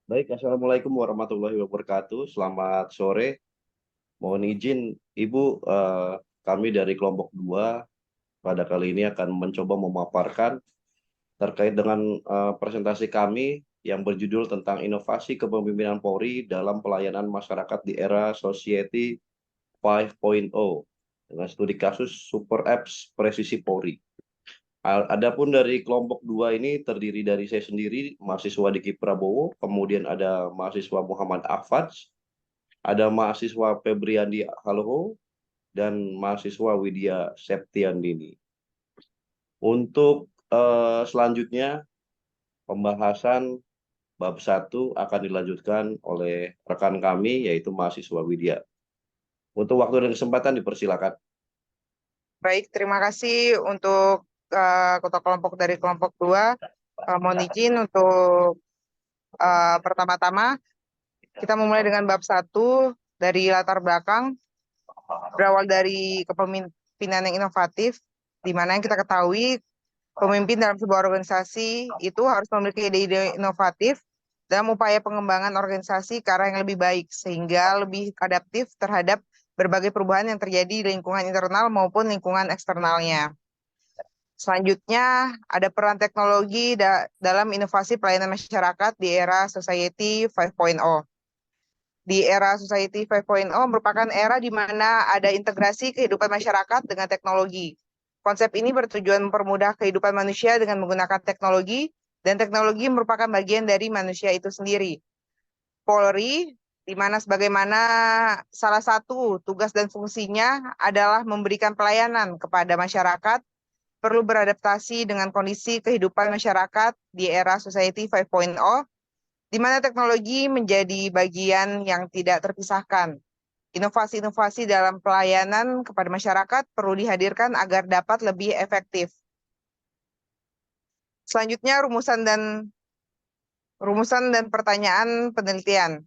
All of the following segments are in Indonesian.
Baik, Assalamualaikum warahmatullahi wabarakatuh. Selamat sore. Mohon izin, Ibu, kami dari kelompok 2 pada kali ini akan mencoba memaparkan terkait dengan presentasi kami yang berjudul tentang inovasi kepemimpinan Polri dalam pelayanan masyarakat di era Society 5.0 dengan studi kasus Super Apps Presisi Polri. Adapun dari kelompok 2 ini terdiri dari saya sendiri, mahasiswa Diki Prabowo, kemudian ada mahasiswa Muhammad Afaj, ada mahasiswa Febriandi Haloho, dan mahasiswa Widya Septiandini. Untuk selanjutnya, pembahasan bab 1 akan dilanjutkan oleh rekan kami, yaitu mahasiswa Widya. Untuk waktu dan kesempatan dipersilakan. Baik, terima kasih untuk ketua kelompok dari kelompok 2. Mohon izin untuk pertama-tama kita memulai dengan bab 1 dari latar belakang berawal dari kepemimpinan yang inovatif, di mana yang kita ketahui pemimpin dalam sebuah organisasi itu harus memiliki ide-ide inovatif dalam upaya pengembangan organisasi ke arah yang lebih baik, sehingga lebih adaptif terhadap berbagai perubahan yang terjadi di lingkungan internal maupun lingkungan eksternalnya. Selanjutnya, ada peran teknologi dalam inovasi pelayanan masyarakat di era Society 5.0. Di era Society 5.0 merupakan era di mana ada integrasi kehidupan masyarakat dengan teknologi. Konsep ini bertujuan mempermudah kehidupan manusia dengan menggunakan teknologi, dan teknologi merupakan bagian dari manusia itu sendiri. Polri, di mana sebagaimana salah satu tugas dan fungsinya adalah memberikan pelayanan kepada masyarakat, perlu beradaptasi dengan kondisi kehidupan masyarakat di era Society 5.0, di mana teknologi menjadi bagian yang tidak terpisahkan. Inovasi-inovasi dalam pelayanan kepada masyarakat perlu dihadirkan agar dapat lebih efektif. Selanjutnya, rumusan dan pertanyaan penelitian.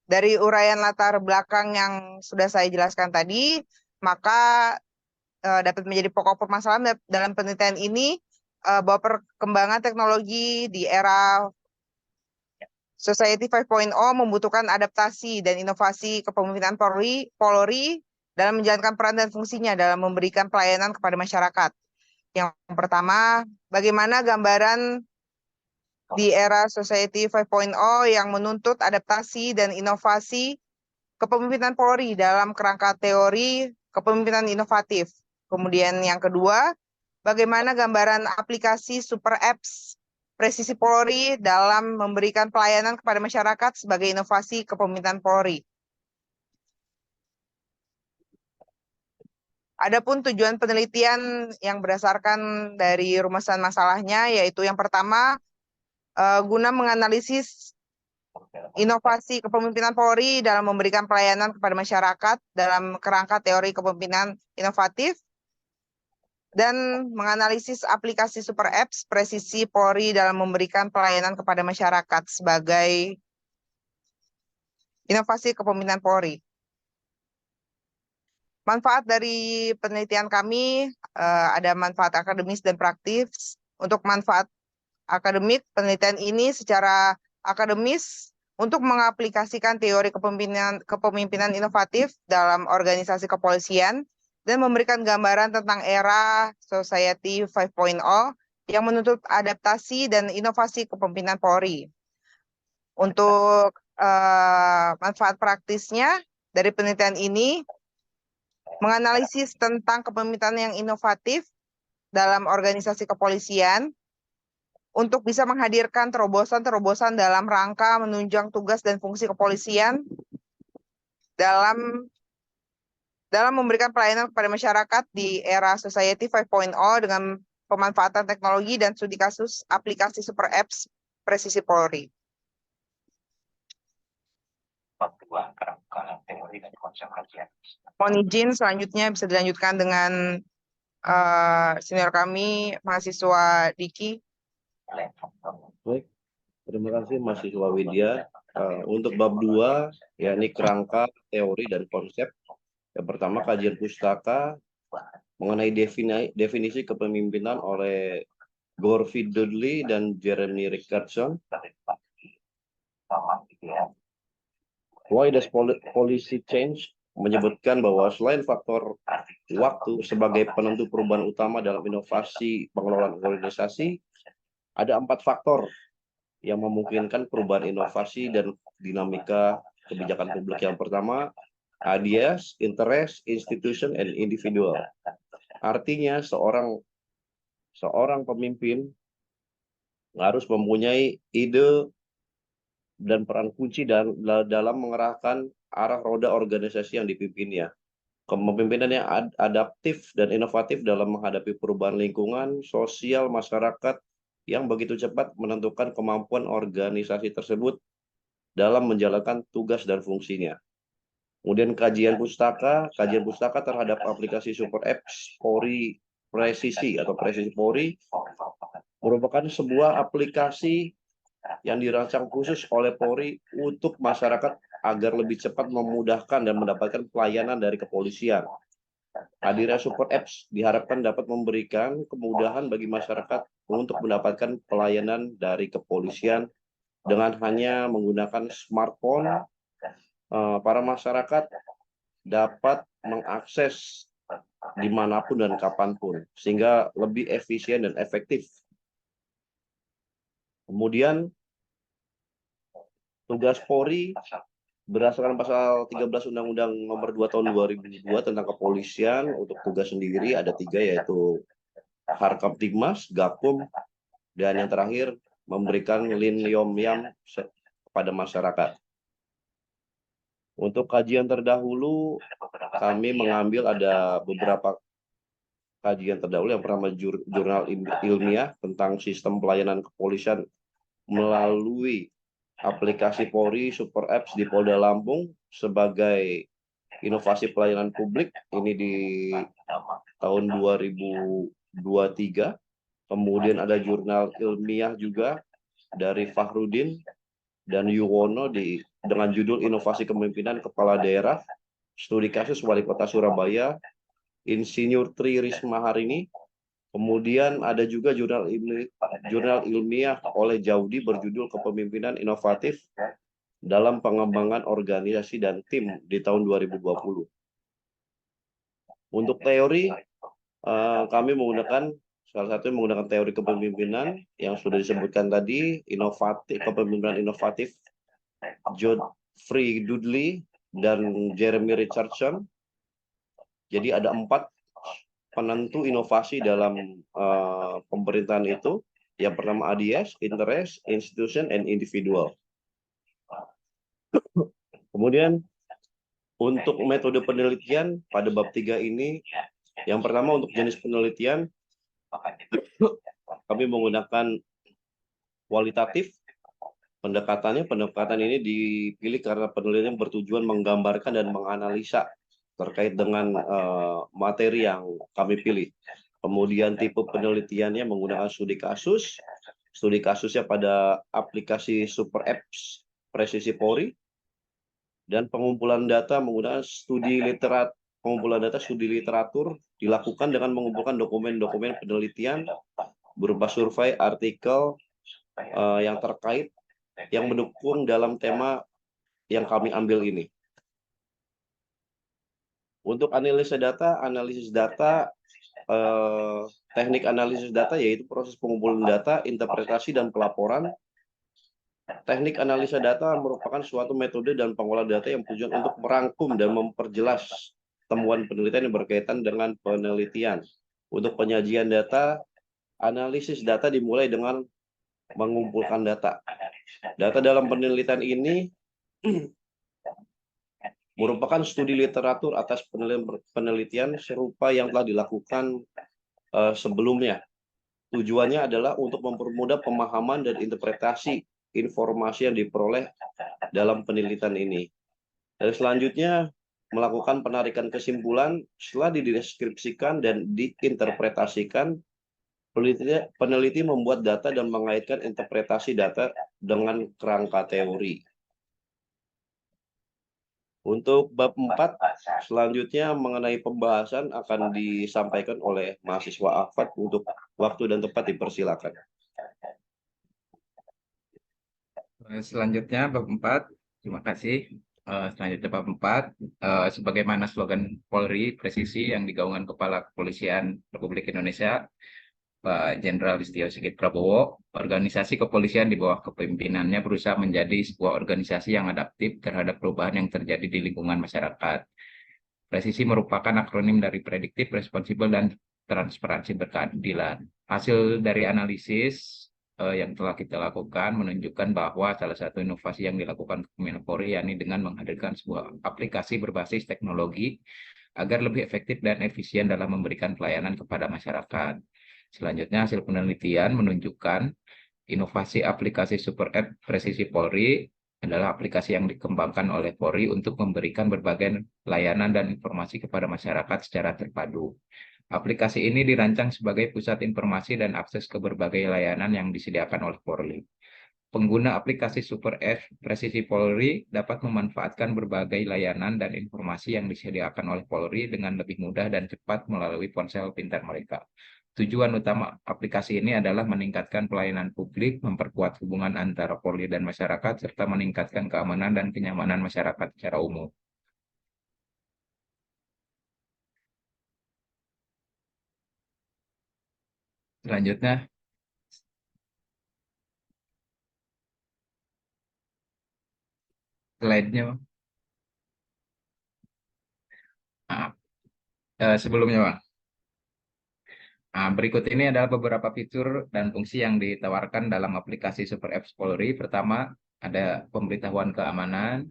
Dari uraian latar belakang yang sudah saya jelaskan tadi, maka dapat menjadi pokok permasalahan dalam penelitian ini bahwa perkembangan teknologi di era Society 5.0 membutuhkan adaptasi dan inovasi kepemimpinan Polri dalam menjalankan peran dan fungsinya dalam memberikan pelayanan kepada masyarakat. Yang pertama, bagaimana gambaran di era Society 5.0 yang menuntut adaptasi dan inovasi kepemimpinan Polri dalam kerangka teori kepemimpinan inovatif. Kemudian yang kedua, bagaimana gambaran aplikasi Super Apps Presisi Polri dalam memberikan pelayanan kepada masyarakat sebagai inovasi kepemimpinan Polri. Adapun tujuan penelitian yang berdasarkan dari rumusan masalahnya, yaitu yang pertama, guna menganalisis inovasi kepemimpinan Polri dalam memberikan pelayanan kepada masyarakat dalam kerangka teori kepemimpinan inovatif, dan menganalisis aplikasi Super Apps Presisi Polri dalam memberikan pelayanan kepada masyarakat sebagai inovasi kepemimpinan Polri. Manfaat dari penelitian kami ada manfaat akademis dan praktis. Untuk manfaat akademik, penelitian ini secara akademis untuk mengaplikasikan teori kepemimpinan inovatif dalam organisasi kepolisian dan memberikan gambaran tentang era Society 5.0 yang menuntut adaptasi dan inovasi kepemimpinan Polri. Untuk manfaat praktisnya dari penelitian ini, menganalisis tentang kepemimpinan yang inovatif dalam organisasi kepolisian untuk bisa menghadirkan terobosan-terobosan dalam rangka menunjang tugas dan fungsi kepolisian dalam memberikan pelayanan kepada masyarakat di era Society 5.0 dengan pemanfaatan teknologi dan studi kasus aplikasi Super Apps Presisi Polri. Mohon izin, selanjutnya bisa dilanjutkan dengan senior kami, mahasiswa Diki. Baik, terima kasih mahasiswa Widya. Untuk bab 2, yakni kerangka, teori, dan konsep. Yang pertama, kajian pustaka mengenai definisi kepemimpinan oleh Gorfi Dudley dan Jeremy Richardson. Why does policy change menyebutkan bahwa selain faktor waktu sebagai penentu perubahan utama dalam inovasi pengelolaan organisasi, ada 4 faktor yang memungkinkan perubahan inovasi dan dinamika kebijakan publik. Yang pertama, ideas, interest, institution, and individual. Artinya seorang pemimpin harus mempunyai ide dan peran kunci dalam mengerahkan arah roda organisasi yang dipimpinnya. Kepemimpinan yang adaptif dan inovatif dalam menghadapi perubahan lingkungan, sosial, masyarakat yang begitu cepat menentukan kemampuan organisasi tersebut dalam menjalankan tugas dan fungsinya. Kemudian kajian pustaka terhadap aplikasi super apps Polri Presisi atau Presisi Polri merupakan sebuah aplikasi yang dirancang khusus oleh Polri untuk masyarakat agar lebih cepat memudahkan dan mendapatkan pelayanan dari kepolisian. Hadirnya super apps diharapkan dapat memberikan kemudahan bagi masyarakat untuk mendapatkan pelayanan dari kepolisian dengan hanya menggunakan smartphone. Para masyarakat dapat mengakses dimanapun dan kapanpun, sehingga lebih efisien dan efektif. Kemudian tugas Polri berdasarkan pasal 13 Undang-Undang Nomor 2 Tahun 2002 tentang kepolisian, untuk tugas sendiri ada 3, yaitu Harkaptibmas, Gakum, dan yang terakhir memberikan lin-yom-yam kepada masyarakat. Untuk kajian terdahulu, kami mengambil ada beberapa kajian terdahulu. Yang pertama, jurnal ilmiah tentang sistem pelayanan kepolisian melalui aplikasi Polri Super Apps di Polda Lampung sebagai inovasi pelayanan publik, ini di tahun 2023. Kemudian ada jurnal ilmiah juga dari Fahrudin dan Yuwono dengan judul Inovasi Kepemimpinan Kepala Daerah, studi kasus Wali Kota Surabaya, Insinyur Tri Risma Harini. Kemudian ada juga jurnal ilmiah oleh Jaudi berjudul Kepemimpinan Inovatif dalam Pengembangan Organisasi dan Tim di tahun 2020. Untuk teori, kami salah satu menggunakan teori kepemimpinan yang sudah disebutkan tadi, kepemimpinan inovatif, Geoffrey Dudley dan Jeremy Richardson. Jadi ada 4 penentu inovasi dalam pemerintahan itu. Yang pertama ideas, interest, institution, and individual. Kemudian untuk metode penelitian pada bab 3 ini, yang pertama untuk jenis penelitian, kami menggunakan kualitatif. Pendekatan ini dipilih karena penelitian bertujuan menggambarkan dan menganalisa terkait dengan materi yang kami pilih. Kemudian tipe penelitiannya menggunakan studi kasusnya pada aplikasi super apps Presisi Polri, dan pengumpulan data menggunakan pengumpulan data studi literatur dilakukan dengan mengumpulkan dokumen-dokumen penelitian berupa survei, artikel yang terkait yang mendukung dalam tema yang kami ambil ini. Untuk analisis data, teknik analisis data yaitu proses pengumpulan data, interpretasi, dan pelaporan. Teknik analisa data merupakan suatu metode dan pengolahan data yang bertujuan untuk merangkum dan memperjelas temuan penelitian yang berkaitan dengan penelitian. Untuk penyajian data, analisis data dimulai dengan mengumpulkan data. Data dalam penelitian ini merupakan studi literatur atas penelitian serupa yang telah dilakukan sebelumnya. Tujuannya adalah untuk mempermudah pemahaman dan interpretasi informasi yang diperoleh dalam penelitian ini. Dan selanjutnya, melakukan penarikan kesimpulan. Setelah dideskripsikan dan diinterpretasikan, peneliti membuat data dan mengaitkan interpretasi data dengan kerangka teori. Untuk bab 4 selanjutnya mengenai pembahasan akan disampaikan oleh mahasiswa AFAD. Untuk waktu dan tempat dipersilakan. Selanjutnya bab 4. Terima kasih. Selanjutnya bab 4, sebagaimana slogan Polri presisi yang digaungkan Kepala Kepolisian Republik Indonesia Pak Jenderal Listio Sigit Prabowo, organisasi kepolisian di bawah kepemimpinannya berusaha menjadi sebuah organisasi yang adaptif terhadap perubahan yang terjadi di lingkungan masyarakat. Presisi merupakan akronim dari prediktif, responsibel, dan transparansi berkeadilan. Hasil dari analisis yang telah kita lakukan menunjukkan bahwa salah satu inovasi yang dilakukan Kemenpora yakni dengan menghadirkan sebuah aplikasi berbasis teknologi agar lebih efektif dan efisien dalam memberikan pelayanan kepada masyarakat. Selanjutnya, hasil penelitian menunjukkan inovasi aplikasi Super App Presisi Polri adalah aplikasi yang dikembangkan oleh Polri untuk memberikan berbagai layanan dan informasi kepada masyarakat secara terpadu. Aplikasi ini dirancang sebagai pusat informasi dan akses ke berbagai layanan yang disediakan oleh Polri. Pengguna aplikasi Super App Presisi Polri dapat memanfaatkan berbagai layanan dan informasi yang disediakan oleh Polri dengan lebih mudah dan cepat melalui ponsel pintar mereka. Tujuan utama aplikasi ini adalah meningkatkan pelayanan publik, memperkuat hubungan antara Polri dan masyarakat, serta meningkatkan keamanan dan kenyamanan masyarakat secara umum. Selanjutnya, slide-nya. Nah, sebelumnya, Bang. Nah, berikut ini adalah beberapa fitur dan fungsi yang ditawarkan dalam aplikasi Super Apps Polri. Pertama, ada pemberitahuan keamanan,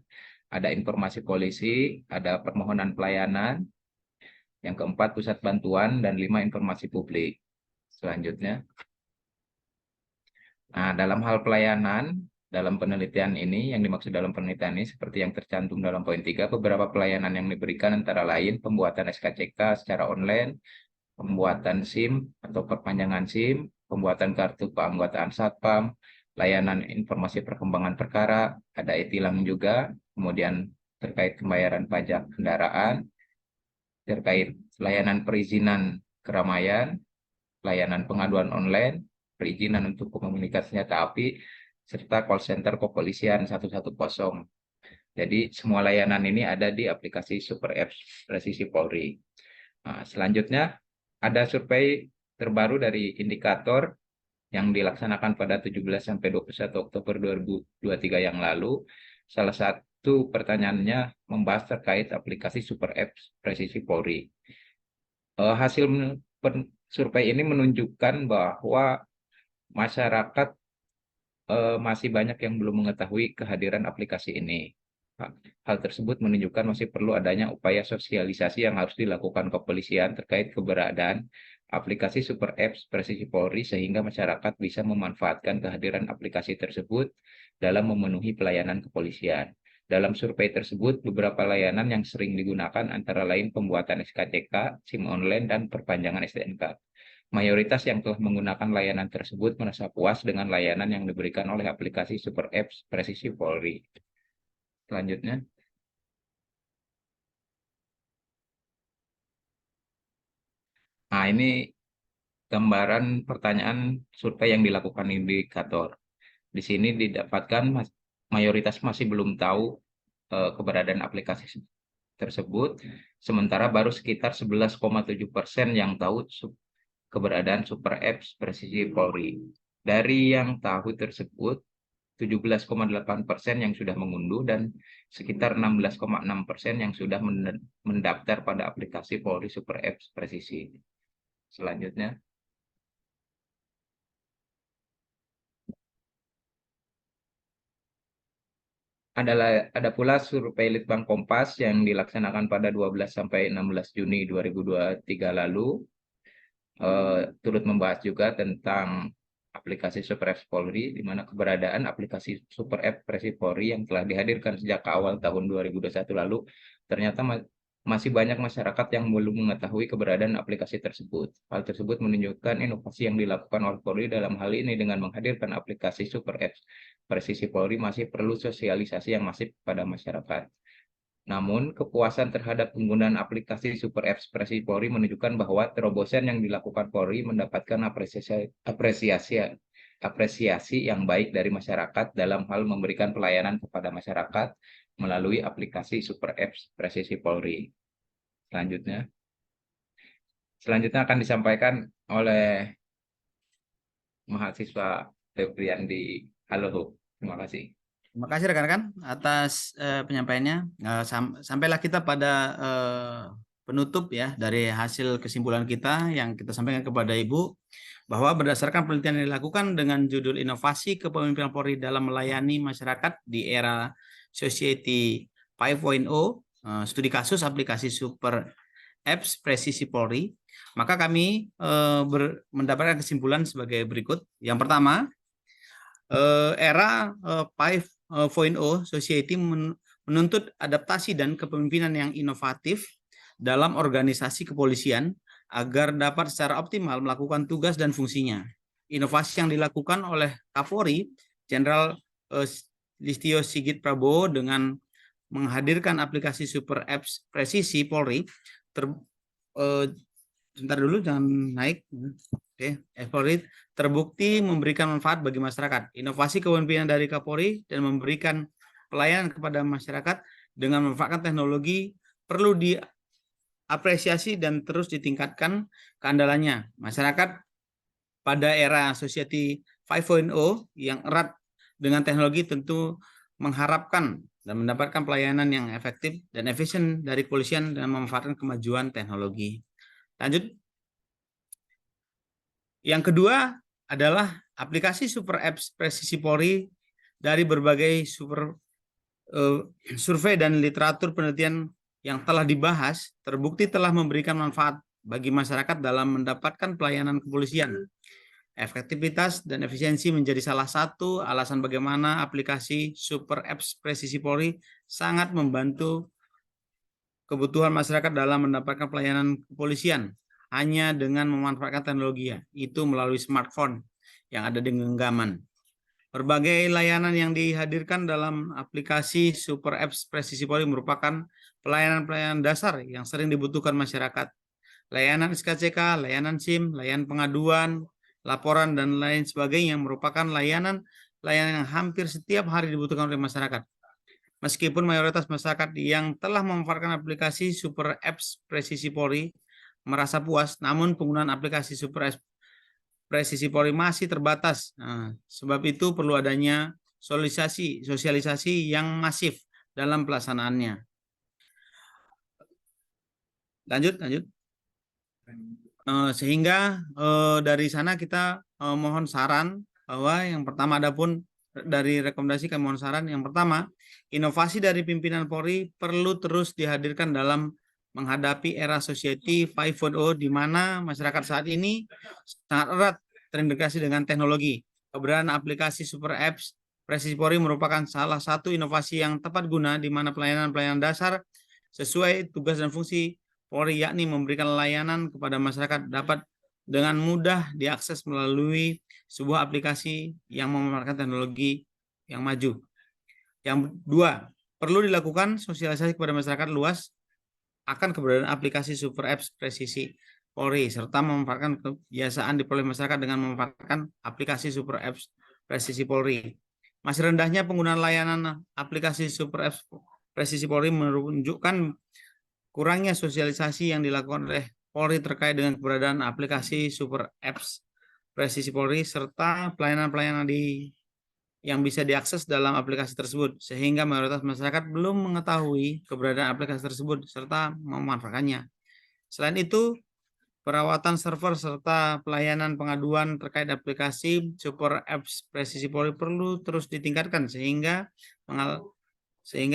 ada informasi polisi, ada permohonan pelayanan, yang keempat pusat bantuan, dan 5 informasi publik. Selanjutnya, nah, dalam hal pelayanan, dalam penelitian ini, yang dimaksud dalam penelitian ini, seperti yang tercantum dalam poin 3, beberapa pelayanan yang diberikan antara lain pembuatan SKCK secara online, pembuatan SIM atau perpanjangan SIM, pembuatan kartu keanggotaan Satpam, layanan informasi perkembangan perkara, ada e-tilang juga, kemudian terkait pembayaran pajak kendaraan, terkait layanan perizinan keramaian, layanan pengaduan online, perizinan untuk kepemilikan senjata api, serta call center kepolisian 110. Jadi semua layanan ini ada di aplikasi Super Apps Presisi Polri. Nah, selanjutnya ada survei terbaru dari indikator yang dilaksanakan pada 17 sampai 21 Oktober 2023 yang lalu. Salah satu pertanyaannya membahas terkait aplikasi Super Apps Presisi Polri. Hasil survei ini menunjukkan bahwa masyarakat masih banyak yang belum mengetahui kehadiran aplikasi ini. Hal tersebut menunjukkan masih perlu adanya upaya sosialisasi yang harus dilakukan kepolisian terkait keberadaan aplikasi Super Apps Presisi Polri sehingga masyarakat bisa memanfaatkan kehadiran aplikasi tersebut dalam memenuhi pelayanan kepolisian. Dalam survei tersebut, beberapa layanan yang sering digunakan antara lain pembuatan SKCK, SIM online, dan perpanjangan STNK. Mayoritas yang telah menggunakan layanan tersebut merasa puas dengan layanan yang diberikan oleh aplikasi Super Apps Presisi Polri. Selanjutnya, nah ini gambaran pertanyaan survei yang dilakukan indikator. Di sini didapatkan mayoritas masih belum tahu keberadaan aplikasi tersebut, sementara baru sekitar 11,7% yang tahu keberadaan Super Apps Presisi Polri. Dari yang tahu tersebut, 17,8% yang sudah mengunduh dan sekitar 16,6% yang sudah mendaftar pada aplikasi Polri Super Apps Presisi. Selanjutnya, ada pula survei Litbang Kompas yang dilaksanakan pada 12 sampai 16 Juni 2023 lalu, turut membahas juga tentang aplikasi Super Apps Polri, di mana keberadaan aplikasi Super App Presisi Polri yang telah dihadirkan sejak awal tahun 2021 lalu, ternyata masih banyak masyarakat yang belum mengetahui keberadaan aplikasi tersebut. Hal tersebut menunjukkan inovasi yang dilakukan oleh Polri dalam hal ini dengan menghadirkan aplikasi Super Apps Presisi Polri masih perlu sosialisasi yang masif pada masyarakat. Namun, kepuasan terhadap penggunaan aplikasi Super Apps Presisi Polri menunjukkan bahwa terobosan yang dilakukan Polri mendapatkan apresiasi yang baik dari masyarakat dalam hal memberikan pelayanan kepada masyarakat melalui aplikasi Super Apps Presisi Polri. Selanjutnya akan disampaikan oleh mahasiswa Febriandi Halo. Terima kasih. Terima kasih rekan-rekan atas penyampaiannya. Sampailah kita pada penutup ya dari hasil kesimpulan kita yang kita sampaikan kepada Ibu, bahwa berdasarkan penelitian yang dilakukan dengan judul Inovasi Kepemimpinan Polri dalam Melayani Masyarakat di Era Society 5.0, studi kasus aplikasi Super Apps Presisi Polri, maka kami mendapatkan kesimpulan sebagai berikut. Yang pertama, era 5.0 Society menuntut adaptasi dan kepemimpinan yang inovatif dalam organisasi kepolisian agar dapat secara optimal melakukan tugas dan fungsinya. Inovasi yang dilakukan oleh Kapolri Jenderal Listio Sigit Prabowo dengan menghadirkan aplikasi Super Apps Presisi Polri sebentar dulu, jangan naik. Oke, Polri terbukti memberikan manfaat bagi masyarakat. Inovasi kepemimpinan dari Kapolri dan memberikan pelayanan kepada masyarakat dengan memanfaatkan teknologi perlu diapresiasi dan terus ditingkatkan keandalannya. Masyarakat pada era Society 5.0 yang erat dengan teknologi tentu mengharapkan dan mendapatkan pelayanan yang efektif dan efisien dari kepolisian dan memanfaatkan kemajuan teknologi. Lanjut. Yang kedua adalah aplikasi Super Apps Presisi Polri dari berbagai survei dan literatur penelitian yang telah dibahas terbukti telah memberikan manfaat bagi masyarakat dalam mendapatkan pelayanan kepolisian. Efektivitas dan efisiensi menjadi salah satu alasan bagaimana aplikasi Super Apps Presisi Polri sangat membantu kebutuhan masyarakat dalam mendapatkan pelayanan kepolisian hanya dengan memanfaatkan teknologi, itu melalui smartphone yang ada di genggaman. Berbagai layanan yang dihadirkan dalam aplikasi Super Apps Presisi Polri merupakan pelayanan-pelayanan dasar yang sering dibutuhkan masyarakat. Layanan SKCK, layanan SIM, layanan pengaduan, laporan, dan lain sebagainya merupakan layanan yang hampir setiap hari dibutuhkan oleh masyarakat. Meskipun mayoritas masyarakat yang telah memanfaatkan aplikasi Super Apps Presisi Polri merasa puas, namun penggunaan aplikasi Super Apps Presisi Polri masih terbatas. Sebab itu perlu adanya sosialisasi yang masif dalam pelaksanaannya. Lanjut. Sehingga dari sana kita mohon saran bahwa yang pertama, adapun dari rekomendasi kami mohon saran, yang pertama, inovasi dari pimpinan Polri perlu terus dihadirkan dalam menghadapi era Society 5.0 di mana masyarakat saat ini sangat erat terintegrasi dengan teknologi. Keberadaan aplikasi Super Apps Presisi Polri merupakan salah satu inovasi yang tepat guna di mana pelayanan dasar sesuai tugas dan fungsi Polri, yakni memberikan layanan kepada masyarakat, dapat dengan mudah diakses melalui sebuah aplikasi yang memanfaatkan teknologi yang maju. Yang kedua, perlu dilakukan sosialisasi kepada masyarakat luas akan keberadaan aplikasi Super Apps Presisi Polri serta memanfaatkan kebiasaan diperoleh masyarakat dengan memanfaatkan aplikasi Super Apps Presisi Polri. Masih rendahnya penggunaan layanan aplikasi Super Apps Presisi Polri menunjukkan kurangnya sosialisasi yang dilakukan oleh Polri terkait dengan keberadaan aplikasi Super Apps Presisi Polri serta pelayanan-pelayanan yang bisa diakses dalam aplikasi tersebut, sehingga mayoritas masyarakat belum mengetahui keberadaan aplikasi tersebut serta memanfaatkannya. Selain itu, perawatan server serta pelayanan pengaduan terkait aplikasi Super Apps Presisi Polri perlu terus ditingkatkan sehingga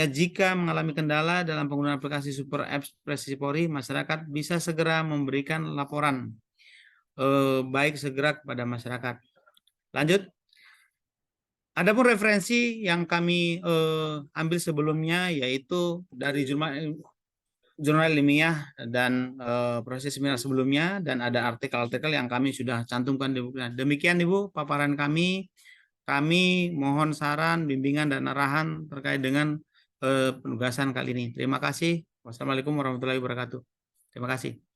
jika mengalami kendala dalam penggunaan aplikasi Super Apps Presisi Polri, masyarakat bisa segera memberikan laporan baik segera kepada masyarakat. Lanjut. Adapun referensi yang kami ambil sebelumnya yaitu dari jurnal ilmiah dan proses seminar sebelumnya, dan ada artikel-artikel yang kami sudah cantumkan di bukunya. Demikian Ibu paparan kami. Kami mohon saran, bimbingan, dan arahan terkait dengan penugasan kali ini. Terima kasih. Wassalamualaikum warahmatullahi wabarakatuh. Terima kasih.